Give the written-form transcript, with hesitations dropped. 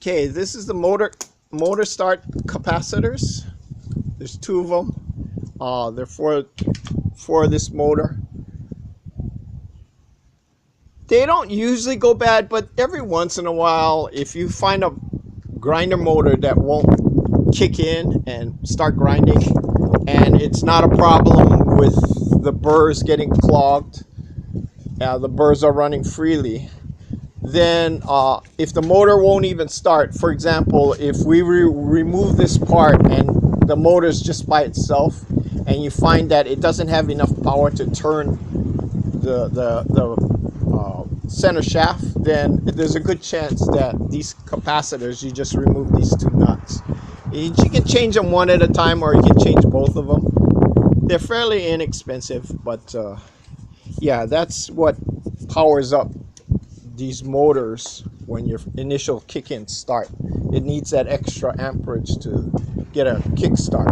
Okay, this is the motor start capacitors. There's two of them. They're for this motor. They don't usually go bad, but every once in a while, if you find a grinder motor that won't kick in and start grinding, and it's not a problem with the burrs getting clogged, the burrs are running freely, then if the motor won't even start, for example, if we remove this part and the motor is just by itself, and you find that it doesn't have enough power to turn the center shaft, then there's a good chance that these capacitors, you just remove these two nuts. You can change them one at a time, or you can change both of them. They're fairly inexpensive, but yeah, that's what powers up these motors when your initial kick-in start. It needs that extra amperage to get a kick start.